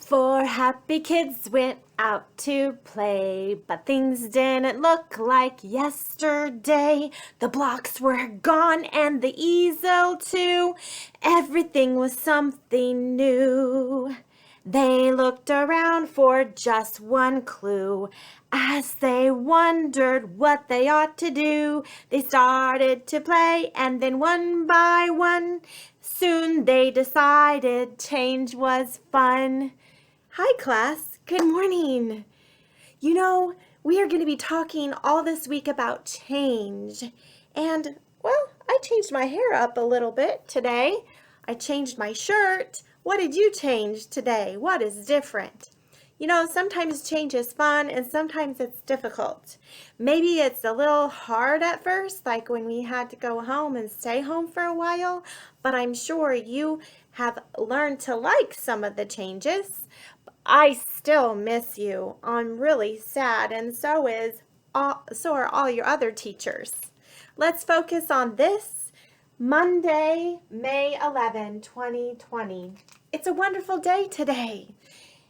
Four happy kids went out to play, but things didn't look like yesterday. The blocks were gone and the easel too. Everything was something new. They looked around for just one clue. As they wondered what they ought to do, they started to play, and then one by one, soon they decided change was fun. Hi, class. Good morning. We are going to be talking all this week about change. And, well, I changed my hair up a little bit today. I changed my shirt. What did you change today? What is different? Sometimes change is fun and sometimes it's difficult. Maybe it's a little hard at first, like when we had to go home and stay home for a while, but I'm sure you have learned to like some of the changes. I still miss you. I'm really sad, and so are all your other teachers. Let's focus on this Monday, May 11, 2020. It's a wonderful day today.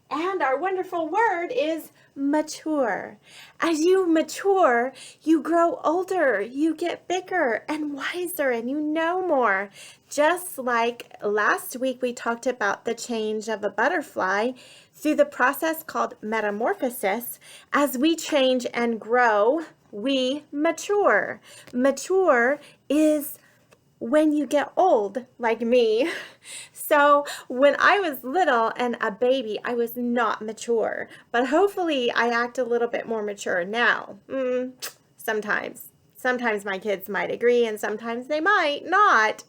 And our wonderful word is mature. As you mature, you grow older, you get bigger and wiser, and you know more. Just like last week we talked about the change of a butterfly through the process called metamorphosis. As we change and grow, we mature. Mature is when you get old, like me. So when I was little and a baby, I was not mature. But hopefully I act a little bit more mature now. Sometimes. Sometimes my kids might agree and sometimes they might not.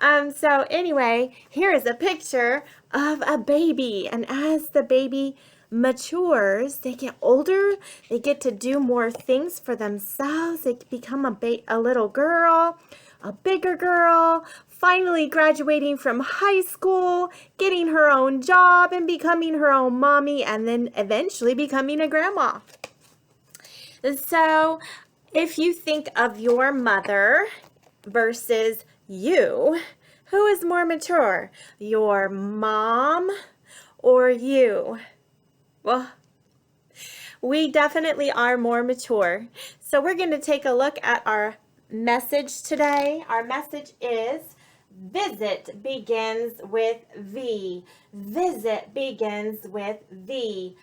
So anyway, here is a picture of a baby. And as the baby matures, they get older, they get to do more things for themselves. They become a little girl, a bigger girl, finally graduating from high school, getting her own job and becoming her own mommy, and then eventually becoming a grandma. So if you think of your mother versus you, who is more mature, your mom or you? Well, we definitely are more mature. So we're going to take a look at our message today. Our message is visit begins with V. Visit begins with V.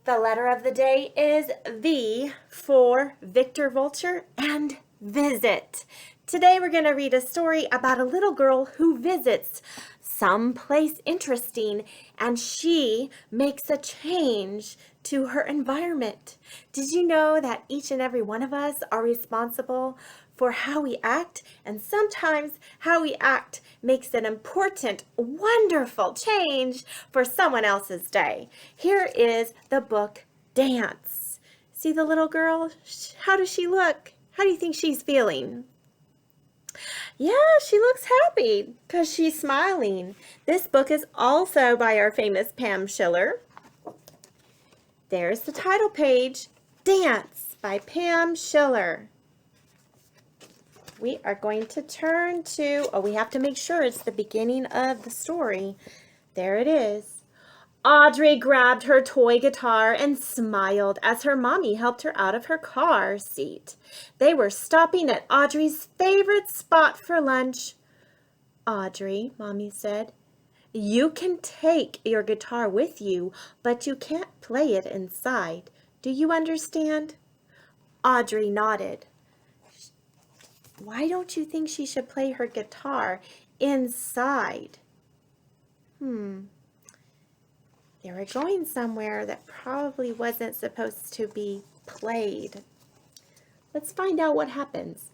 The letter of the day is V for Victor Vulture and visit. Today we're going to read a story about a little girl who visits someplace interesting and she makes a change to her environment. Did you know that each and every one of us are responsible for how we act, and sometimes how we act makes an important, wonderful change for someone else's day? Here is the book Dance. See the little girl? How does she look? How do you think she's feeling? Yeah, she looks happy because she's smiling. This book is also by our famous Pam Shiller. There's the title page, Dance by Pam Shiller. We are going to turn to, we have to make sure it's the beginning of the story. There it is. Audrey grabbed her toy guitar and smiled as her mommy helped her out of her car seat. They were stopping at Audrey's favorite spot for lunch. Audrey, Mommy said, you can take your guitar with you, but you can't play it inside. Do you understand? Audrey nodded. Why don't you think she should play her guitar inside? They were going somewhere that probably wasn't supposed to be played. Let's find out what happens.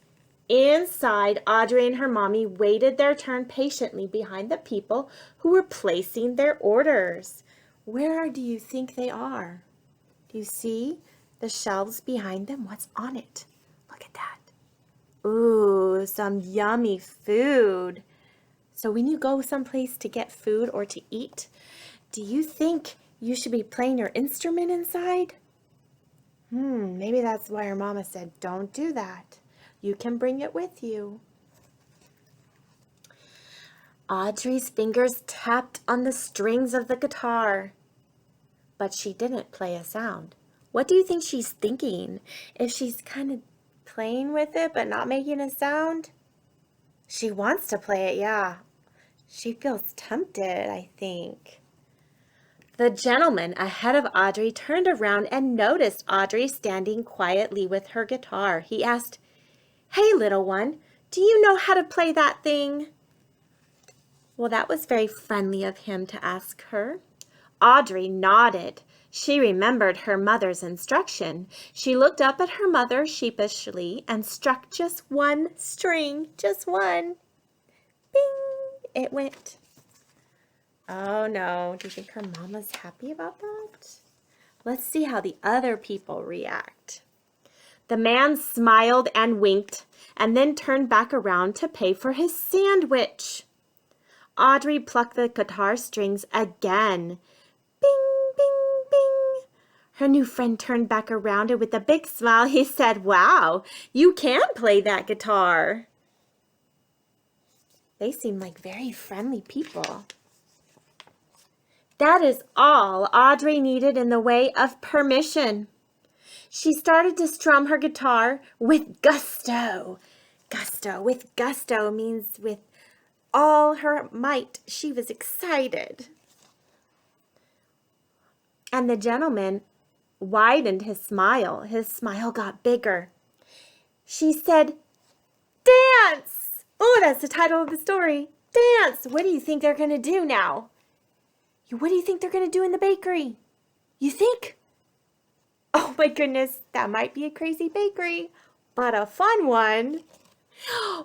Inside, Audrey and her mommy waited their turn patiently behind the people who were placing their orders. Where do you think they are? Do you see the shelves behind them? What's on it? Look at that. Ooh, some yummy food. So when you go someplace to get food or to eat, do you think you should be playing your instrument inside? Maybe that's why her mama said, don't do that. You can bring it with you. Audrey's fingers tapped on the strings of the guitar, but she didn't play a sound. What do you think she's thinking? If she's kind of playing with it but not making a sound? She wants to play it, yeah. She feels tempted, I think. The gentleman ahead of Audrey turned around and noticed Audrey standing quietly with her guitar. He asked, "Hey, little one, do you know how to play that thing?" Well, that was very friendly of him to ask her. Audrey nodded. She remembered her mother's instruction. She looked up at her mother sheepishly and struck just one string, just one. Bing! It went. Oh no, do you think her mom was happy about that? Let's see how the other people react. The man smiled and winked and then turned back around to pay for his sandwich. Audrey plucked the guitar strings again. Bing, bing, bing. Her new friend turned back around and with a big smile he said, "Wow, you can play that guitar." They seem like very friendly people. That is all Audrey needed in the way of permission. She started to strum her guitar with gusto. With gusto means with all her might. She was excited. And the gentleman widened his smile. His smile got bigger. She said, "Dance!" Oh, that's the title of the story. Dance! What do you think they're going to do now? What do you think they're going to do in the bakery? You think? Oh my goodness, that might be a crazy bakery, but a fun one.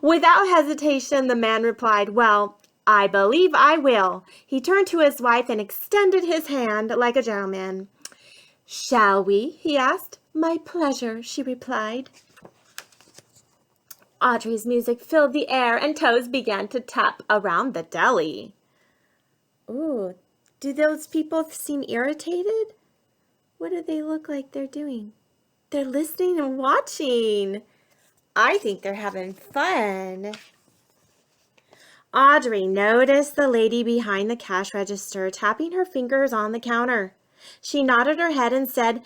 Without hesitation, the man replied, "Well, I believe I will." He turned to his wife and extended his hand like a gentleman. "Shall we?" he asked. "My pleasure," she replied. Audrey's music filled the air and toes began to tap around the deli. Ooh, do those people seem irritated? What do they look like they're doing? They're listening and watching. I think they're having fun. Audrey noticed the lady behind the cash register tapping her fingers on the counter. She nodded her head and said,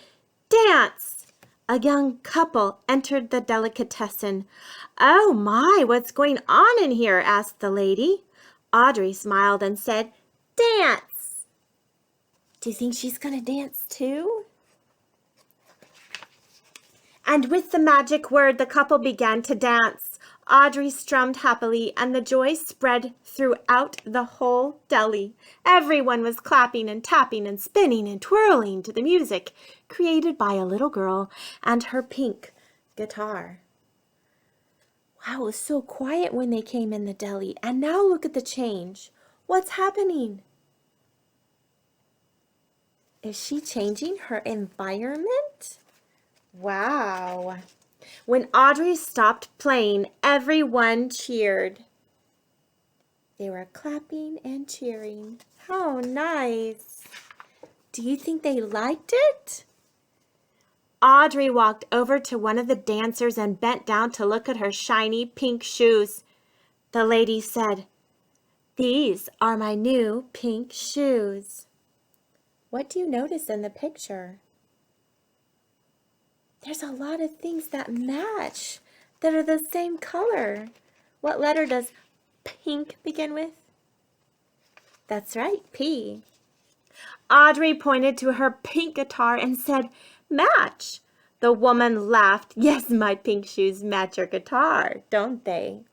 "Dance!" A young couple entered the delicatessen. "Oh my, what's going on in here?" asked the lady. Audrey smiled and said, "Dance!" Do you think she's going to dance too? And with the magic word, the couple began to dance. Audrey strummed happily, and the joy spread throughout the whole deli. Everyone was clapping and tapping and spinning and twirling to the music created by a little girl and her pink guitar. Wow, it was so quiet when they came in the deli, and now look at the change. What's happening? Is she changing her environment? Wow. When Audrey stopped playing, everyone cheered. They were clapping and cheering. How nice. Do you think they liked it? Audrey walked over to one of the dancers and bent down to look at her shiny pink shoes. The lady said, "These are my new pink shoes." What do you notice in the picture? There's a lot of things that match, that are the same color. What letter does pink begin with? That's right, P. Audrey pointed to her pink guitar and said, "Match." The woman laughed. "Yes, my pink shoes match your guitar, don't they?"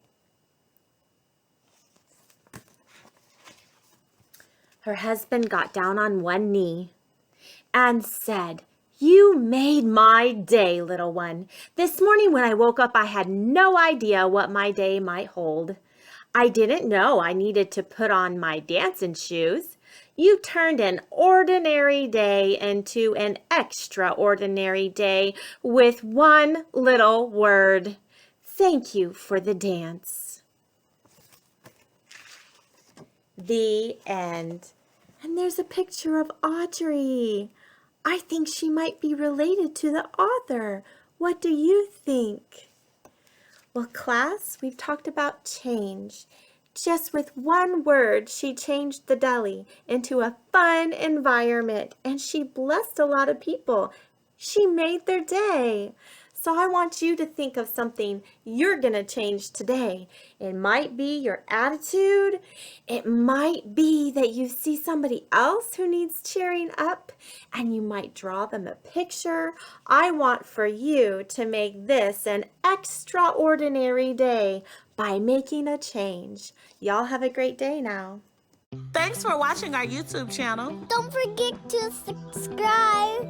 Her husband got down on one knee and said, "You made my day, little one. This morning when I woke up, I had no idea what my day might hold. I didn't know I needed to put on my dancing shoes. You turned an ordinary day into an extraordinary day with one little word. Thank you for the dance." The end. And there's a picture of Audrey. I think she might be related to the author. What do you think? Well, class, we've talked about change. Just with one word, she changed the deli into a fun environment, and she blessed a lot of people. She made their day. So I want you to think of something you're going to change today. It might be your attitude. It might be that you see somebody else who needs cheering up, and you might draw them a picture. I want for you to make this an extraordinary day by making a change. Y'all have a great day now. Thanks for watching our YouTube channel. Don't forget to subscribe.